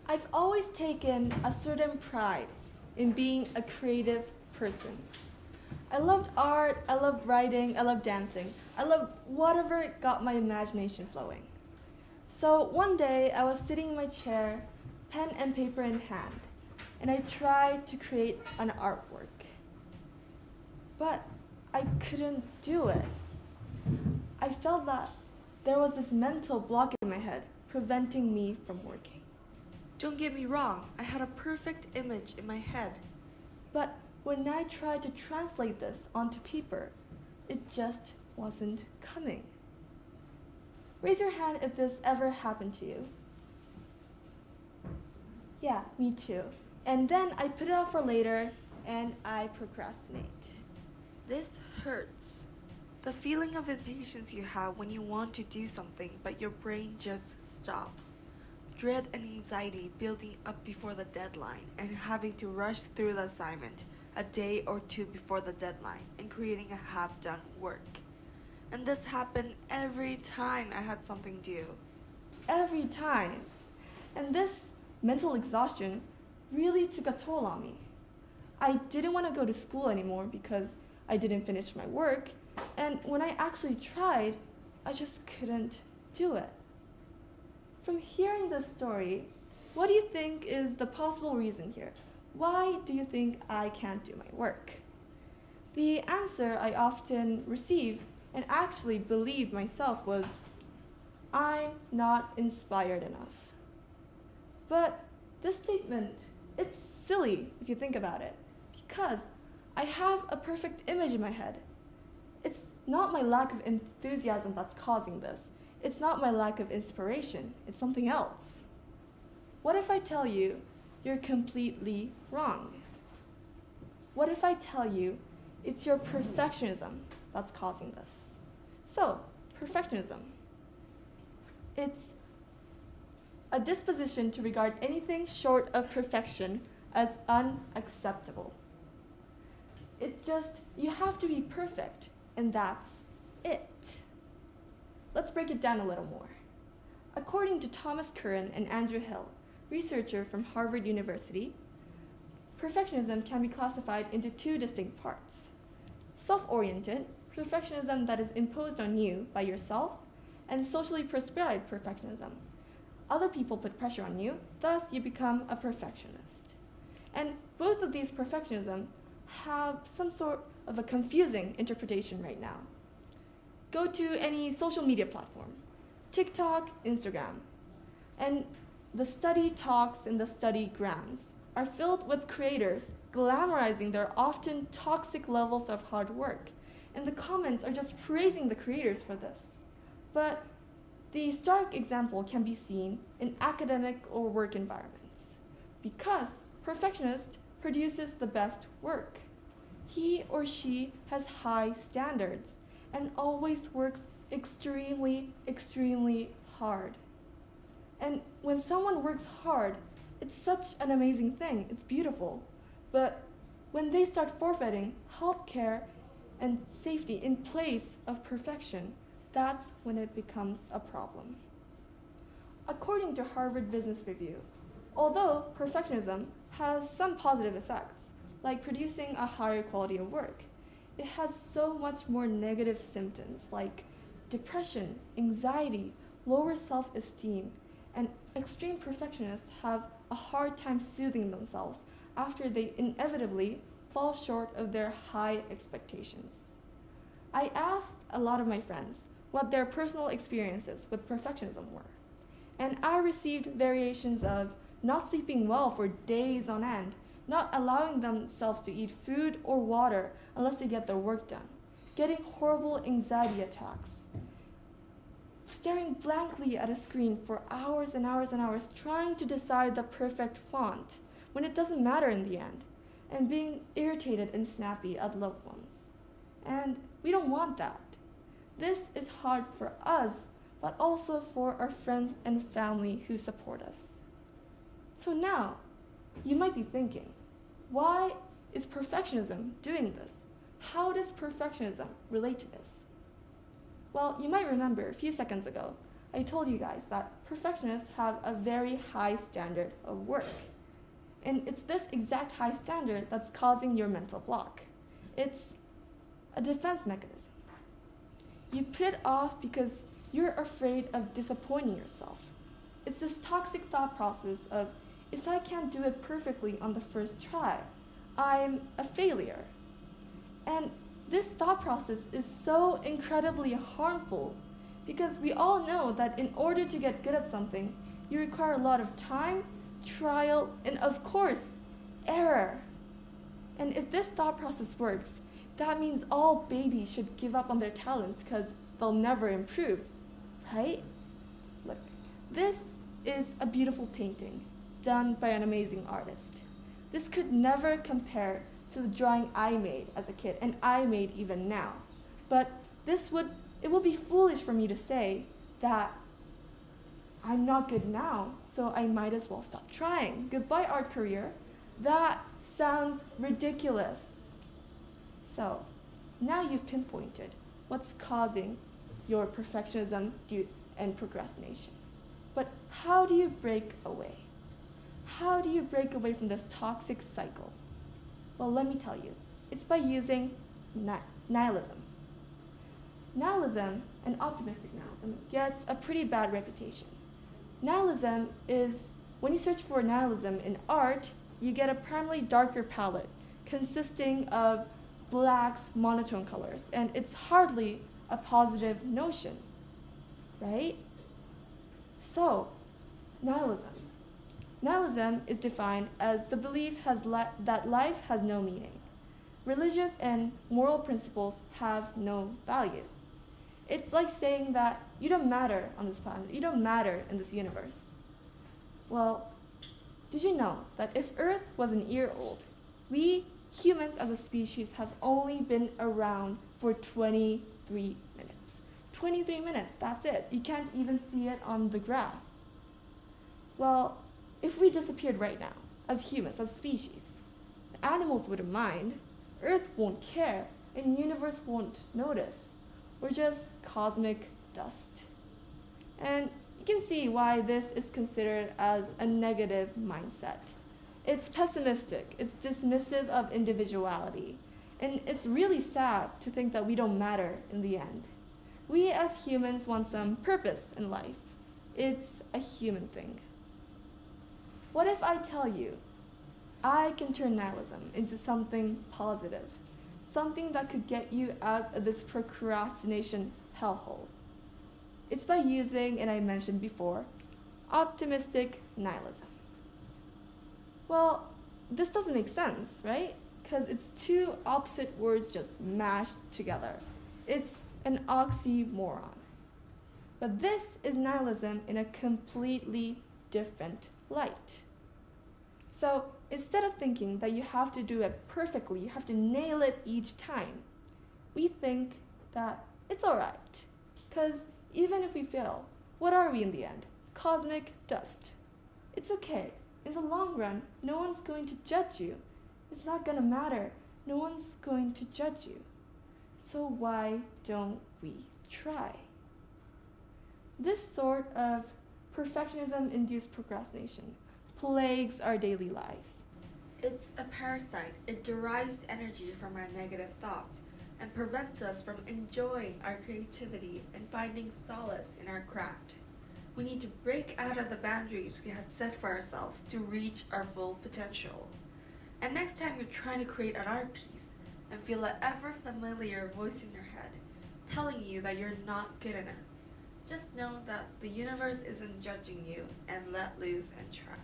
I've always taken a certain pride in being a creative person. I loved art, I loved writing, I loved dancing. I loved whatever got my imagination flowing. So one day I was sitting in my chair, pen and paper in hand, and I tried to create an artwork. But I couldn't do it. I felt that there was this mental block in my head preventing me from working. Don't get me wrong, I had a perfect image in my head. But when I tried to translate this onto paper, it just wasn't coming. Raise your hand if this ever happened to you. Yeah, me too. And then I put it off for later and I procrastinate. This hurts. The feeling of impatience you have when you want to do something but your brain just stops. Dread and anxiety building up before the deadline and having to rush through the assignment a day or two before the deadline and creating a half-done work. And this happened every time I had something due. Every time. And this mental exhaustion really took a toll on me. I didn't want to go to school anymore because I didn't finish my work, and when I actually tried, I just couldn't do it. From hearing this story, what do you think is the possible reason here? Why do you think I can't do my work? The answer I often receive and actually believed myself was, I'm not inspired enough. But this statement, it's silly if you think about it, because I have a perfect image in my head. It's not my lack of enthusiasm that's causing this. It's not my lack of inspiration. It's something else. What if I tell you you're completely wrong? What if I tell you it's your perfectionism that's causing this? So, perfectionism. It's a disposition to regard anything short of perfection as unacceptable. You have to be perfect, and that's it. Let's break it down a little more. According to Thomas Chaeran and Andrew Hill, researcher from Harvard University, perfectionism can be classified into two distinct parts. Self-oriented, perfectionism that is imposed on you by yourself, and socially prescribed perfectionism. Other people put pressure on you, thus you become a perfectionist. And both of these perfectionism have some sort of a confusing interpretation right now. Go to any social media platform, TikTok, Instagram, and the study talks and the study grams are filled with creators glamorizing their often toxic levels of hard work, and the comments are just praising the creators for this. But the stark example can be seen in academic or work environments, because perfectionist produces the best work. He or she has high standards and always works extremely, extremely hard. And when someone works hard, it's such an amazing thing, it's beautiful. But when they start forfeiting healthcare and safety in place of perfection, that's when it becomes a problem. According to Harvard Business Review, although perfectionism has some positive effects, like producing a higher quality of work, it has so much more negative symptoms like depression, anxiety, lower self-esteem, and extreme perfectionists have a hard time soothing themselves after they inevitably fall short of their high expectations. I asked a lot of my friends what their personal experiences with perfectionism were, and I received variations of not sleeping well for days on end, not allowing themselves to eat food or water unless they get their work done, getting horrible anxiety attacks, staring blankly at a screen for hours and hours and hours trying to decide the perfect font when it doesn't matter in the end, and being irritated and snappy at loved ones. And we don't want that. This is hard for us, but also for our friends and family who support us. So now, you might be thinking, why is perfectionism doing this? How does perfectionism relate to this? Well, you might remember a few seconds ago, I told you guys that perfectionists have a very high standard of work. And it's this exact high standard that's causing your mental block. It's a defense mechanism. You put it off because you're afraid of disappointing yourself. It's this toxic thought process of, if I can't do it perfectly on the first try, I'm a failure. And this thought process is so incredibly harmful because we all know that in order to get good at something, you require a lot of time, trial, and of course, error. And if this thought process works, that means all babies should give up on their talents because they'll never improve, right? Look, this is a beautiful painting done by an amazing artist. This could never compare to the drawing I made as a kid, and I made even now. But it will be foolish for me to say that I'm not good now, so I might as well stop trying. Goodbye, art career. That sounds ridiculous. So, now you've pinpointed what's causing your perfectionism and procrastination. But how do you break away? How do you break away from this toxic cycle? Well, let me tell you. It's by using nihilism. Nihilism and optimistic nihilism gets a pretty bad reputation. Nihilism is, when you search for nihilism in art, you get a primarily darker palette consisting of blacks, monotone colors, and it's hardly a positive notion, right? So, nihilism. Nihilism is defined as the belief that life has no meaning. Religious and moral principles have no value. It's like saying that you don't matter on this planet, you don't matter in this universe. Well, did you know that if Earth was an year old, we humans as a species have only been around for 23 minutes. 23 minutes, that's it. You can't even see it on the graph. Well, if we disappeared right now, as humans, as species, the animals wouldn't mind, Earth won't care, and the universe won't notice. We're just cosmic dust. And you can see why this is considered as a negative mindset. It's pessimistic, it's dismissive of individuality, and it's really sad to think that we don't matter in the end. We as humans want some purpose in life. It's a human thing. What if I tell you I can turn nihilism into something positive, something that could get you out of this procrastination hellhole? It's by using, and I mentioned before, optimistic nihilism. Well, this doesn't make sense, right? Because it's two opposite words just mashed together. It's an oxymoron. But this is nihilism in a completely different light. So instead of thinking that you have to do it perfectly, you have to nail it each time, we think that it's all right. Because even if we fail, what are we in the end? Cosmic dust. It's okay. In the long run, no one's going to judge you. It's not going to matter. No one's going to judge you. So why don't we try? This sort of perfectionism-induced procrastination plagues our daily lives. It's a parasite. It derives energy from our negative thoughts and prevents us from enjoying our creativity and finding solace in our craft. We need to break out of the boundaries we had set for ourselves to reach our full potential. And next time you're trying to create an art piece and feel that ever familiar voice in your head telling you that you're not good enough, just know that the universe isn't judging you, and let loose and try.